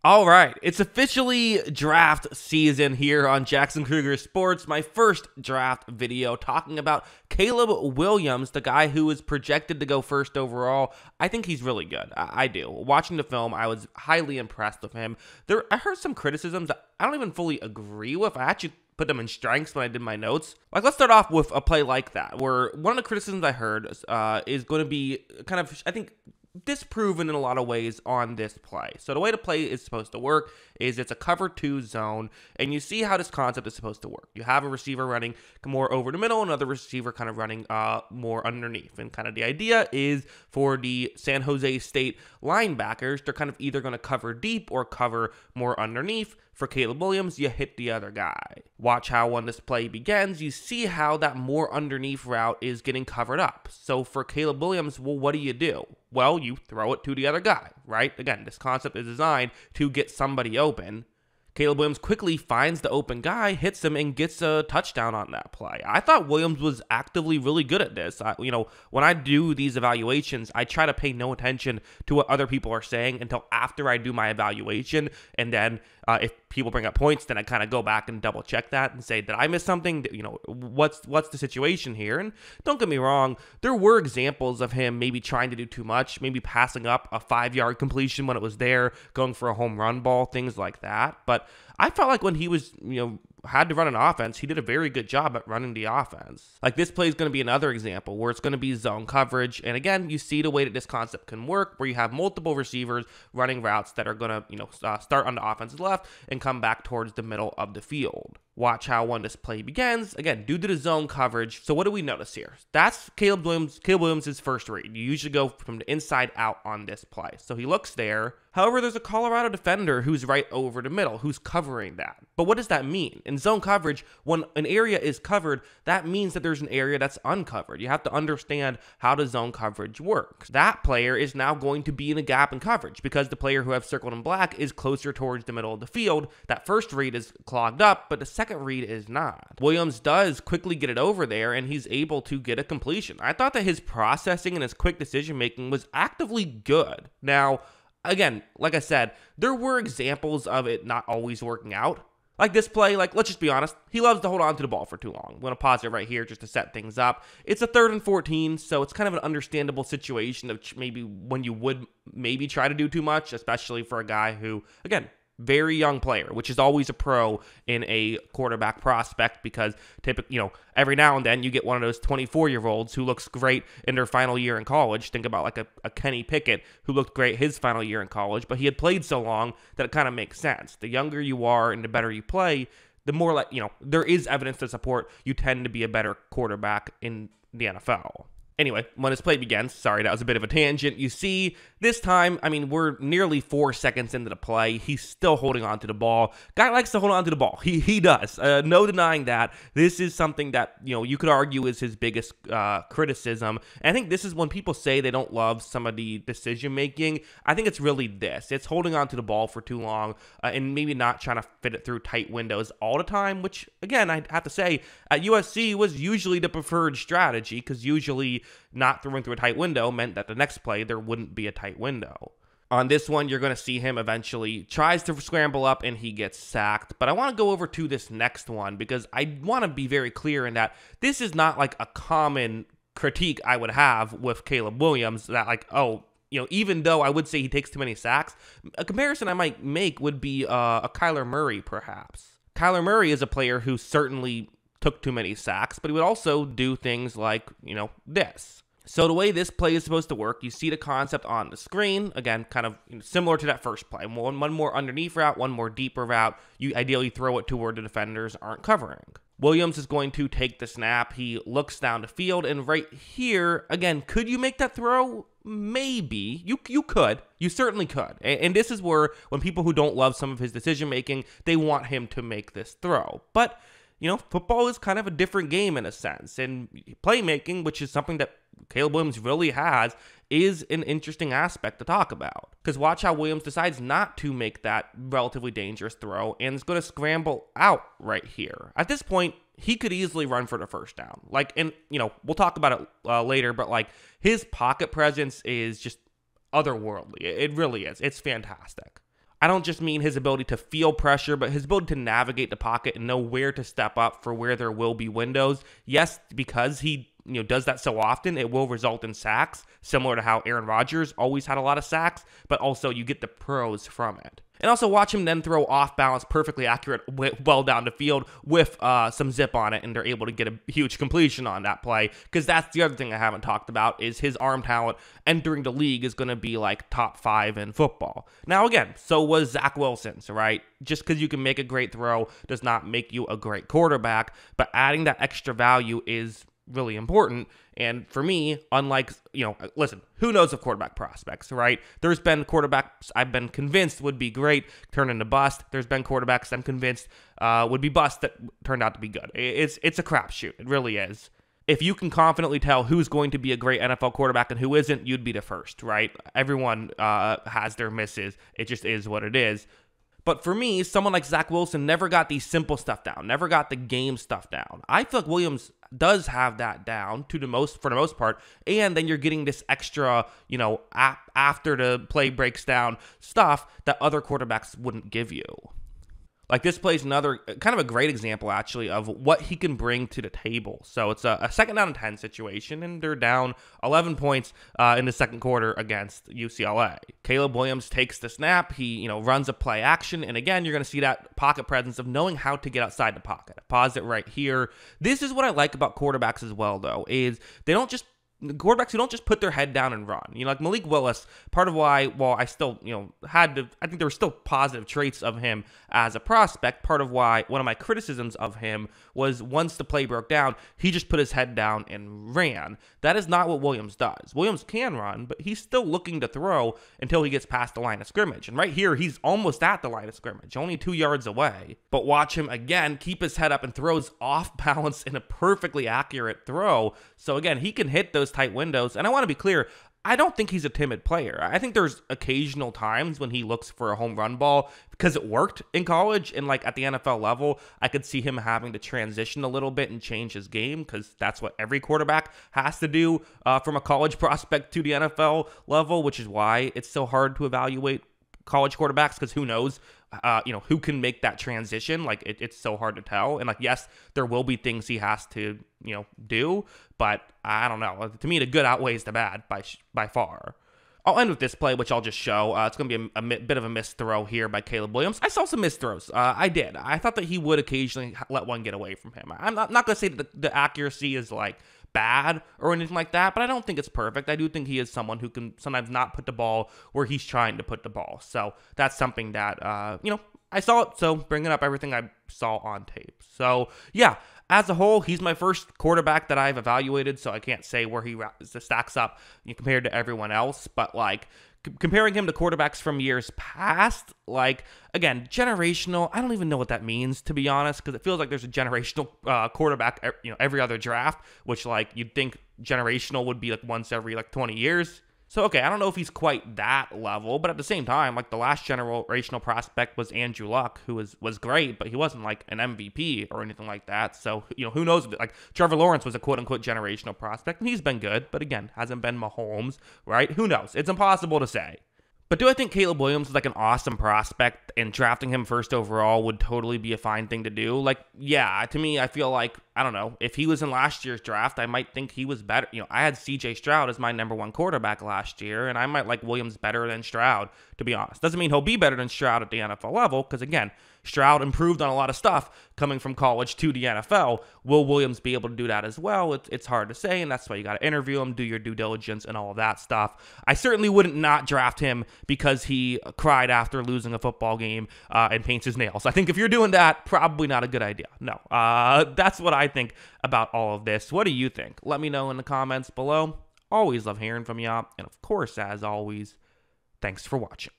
All right, it's officially draft season here on Jackson Kruger Sports. My first draft video talking about Caleb Williams, the guy who is projected to go first overall. I think he's really good. I do. Watching the film, I was highly impressed with him. I heard some criticisms that I don't even fully agree with. I actually put them in strengths when I did my notes. Like, let's start off with a play like that, where one of the criticisms I heard is going to be kind of, I think, disproven in a lot of ways on this play. So the way the play is supposed to work is it's a cover 2 zone, and you see how this concept is supposed to work. You have a receiver running more over the middle, another receiver kind of running more underneath, and kind of the idea is for the San Jose State linebackers, they're kind of either going to cover deep or cover more underneath. For Caleb Williams, you hit the other guy. Watch how when this play begins, you see how that more underneath route is getting covered up. So for Caleb Williams, well, what do? Well, you throw it to the other guy, right? Again, this concept is designed to get somebody open. Caleb Williams quickly finds the open guy, hits him, and gets a touchdown on that play. I thought Williams was actively really good at this. When I do these evaluations, I try to pay no attention to what other people are saying until after I do my evaluation. And then if people bring up points, then I kind of go back and double check that and say, did I miss something? What's the situation here? And don't get me wrong, there were examples of him maybe trying to do too much, maybe passing up a 5-yard completion when it was there, going for a home run ball, things like that. But I felt like when he was, had to run an offense, he did a very good job at running the offense. Like, this play is going to be another example where it's going to be zone coverage. And again, you see the way that this concept can work, where you have multiple receivers running routes that are going to, start on the offense's left and come back towards the middle of the field. Watch how when this play begins, again, due to the zone coverage. So what do we notice here? That's Caleb Williams' first read. You usually go from the inside out on this play. So he looks there. However, there's a Colorado defender who's right over the middle, who's covering that. But what does that mean? In zone coverage, when an area is covered, that means that there's an area that's uncovered. You have to understand how the zone coverage works. That player is now going to be in a gap in coverage because the player who I've circled in black is closer towards the middle of the field. That first read is clogged up, but the second read is not. Williams does quickly get it over there, and he's able to get a completion. I thought that his processing and his quick decision making was actively good. Now, again, like I said, there were examples of it not always working out. Like this play, let's just be honest, he loves to hold on to the ball for too long. I'm going to pause it right here just to set things up. It's a 3rd and 14, so it's kind of an understandable situation of maybe when you would maybe try to do too much, especially for a guy who, again, very young player, which is always a pro in a quarterback prospect, because typically, every now and then you get one of those 24-year-olds who looks great in their final year in college. Think about like a Kenny Pickett who looked great his final year in college, but he had played so long that it kind of makes sense. The younger you are and the better you play, the more there is evidence to support you tend to be a better quarterback in the NFL. Anyway, when his play begins, sorry, that was a bit of a tangent, you see this time, we're nearly 4 seconds into the play. He's still holding on to the ball. Guy likes to hold on to the ball. He does. No denying that. This is something that, you could argue is his biggest criticism. And I think this is when people say they don't love some of the decision making. I think it's really this. It's holding on to the ball for too long and maybe not trying to fit it through tight windows all the time, which, again, I have to say, at USC was usually the preferred strategy, because usually not throwing through a tight window meant that the next play there wouldn't be a tight window. On this one, you're going to see him eventually tries to scramble up and he gets sacked. But I want to go over to this next one because I want to be very clear in that this is not like a common critique I would have with Caleb Williams, that even though I would say he takes too many sacks, a comparison I might make would be a Kyler Murray, perhaps. Kyler Murray is a player who certainly took too many sacks, but he would also do things like, this. So the way this play is supposed to work, you see the concept on the screen, again, kind of similar to that first play. One more underneath route, one more deeper route. You ideally throw it to where the defenders aren't covering. Williams is going to take the snap. He looks down the field, and right here, again, could you make that throw? Maybe. You could. You certainly could. And this is where, when people who don't love some of his decision-making, they want him to make this throw. But football is kind of a different game in a sense, and playmaking, which is something that Caleb Williams really has, is an interesting aspect to talk about. Because watch how Williams decides not to make that relatively dangerous throw and is going to scramble out right here. At this point, he could easily run for the first down. We'll talk about it later, but his pocket presence is just otherworldly. It really is. It's fantastic. I don't just mean his ability to feel pressure, but his ability to navigate the pocket and know where to step up for where there will be windows. Yes, because he does that so often, it will result in sacks, similar to how Aaron Rodgers always had a lot of sacks, but also you get the pros from it. And also watch him then throw off balance, perfectly accurate, well down the field with some zip on it, and they're able to get a huge completion on that play, because that's the other thing I haven't talked about, is his arm talent entering the league is going to be like top 5 in football. Now again, so was Zach Wilson's, right? Just because you can make a great throw does not make you a great quarterback, but adding that extra value is really important. And for me, unlike, listen, who knows of quarterback prospects, right? There's been quarterbacks I've been convinced would be great, turn into bust. There's been quarterbacks I'm convinced would be bust that turned out to be good. It's a crapshoot. It really is. If you can confidently tell who's going to be a great NFL quarterback and who isn't, you'd be the first, right? Everyone has their misses. It just is what it is. But for me, someone like Zach Wilson never got the simple stuff down, never got the game stuff down. I feel like Williams does have that down for the most part, and then you're getting this extra, after the play breaks down stuff that other quarterbacks wouldn't give you. Like, this plays another kind of a great example, actually, of what he can bring to the table. So it's a second down and 10 situation, and they're down 11 points in the second quarter against UCLA. Caleb Williams takes the snap. He, runs a play action, and again, you're going to see that pocket presence of knowing how to get outside the pocket. Pause it right here. This is what I like about quarterbacks as well, though, is they don't just quarterbacks who don't just put their head down and run. Like Malik Willis, part of why, while I still, I think there were still positive traits of him as a prospect, part of why one of my criticisms of him was once the play broke down, he just put his head down and ran. That is not what Williams does. Williams can run, but he's still looking to throw until he gets past the line of scrimmage. And right here, he's almost at the line of scrimmage, only 2 yards away. But watch him again keep his head up and throws off balance in a perfectly accurate throw. So again, he can hit those tight windows. And I want to be clear, I don't think he's a timid player. I think there's occasional times when he looks for a home run ball because it worked in college, and like at the NFL level, I could see him having to transition a little bit and change his game, because that's what every quarterback has to do from a college prospect to the NFL level, which is why it's so hard to evaluate college quarterbacks, because who knows, who can make that transition. Like it's so hard to tell. And like, yes, there will be things he has to, do, but I don't know. To me, the good outweighs the bad by far. I'll end with this play, which I'll just show. It's going to be a bit of a missed throw here by Caleb Williams. I saw some missed throws. I did. I thought that he would occasionally let one get away from him. I'm not going to say that the accuracy is like bad or anything like that, but I don't think it's perfect. I do think he is someone who can sometimes not put the ball where he's trying to put the ball. So that's something that, I saw it, so bringing up everything I saw on tape. So, yeah, as a whole, he's my first quarterback that I've evaluated, so I can't say where he stacks up compared to everyone else, but, like, comparing him to quarterbacks from years past, like, again, generational, I don't even know what that means, to be honest, because it feels like there's a generational quarterback, every other draft, which, like, you'd think generational would be, like, once every, 20 years. So, okay, I don't know if he's quite that level, but at the same time, like, the last generational prospect was Andrew Luck, who was great, but he wasn't, like, an MVP or anything like that. So, who knows? Like, Trevor Lawrence was a quote-unquote generational prospect, and he's been good, but again, hasn't been Mahomes, right? Who knows? It's impossible to say. But do I think Caleb Williams is like an awesome prospect, and drafting him first overall would totally be a fine thing to do? Like, yeah, to me, I feel like, I don't know, if he was in last year's draft, I might think he was better. I had CJ Stroud as my number 1 quarterback last year, and I might like Williams better than Stroud, to be honest. Doesn't mean he'll be better than Stroud at the NFL level, because again, Stroud improved on a lot of stuff coming from college to the NFL. Will Williams be able to do that as well? It's hard to say, and that's why you got to interview him, do your due diligence, and all of that stuff. I certainly wouldn't not draft him because he cried after losing a football game and paints his nails. I think if you're doing that, probably not a good idea. No, that's what I think about all of this. What do you think? Let me know in the comments below. Always love hearing from y'all, and of course, as always, thanks for watching.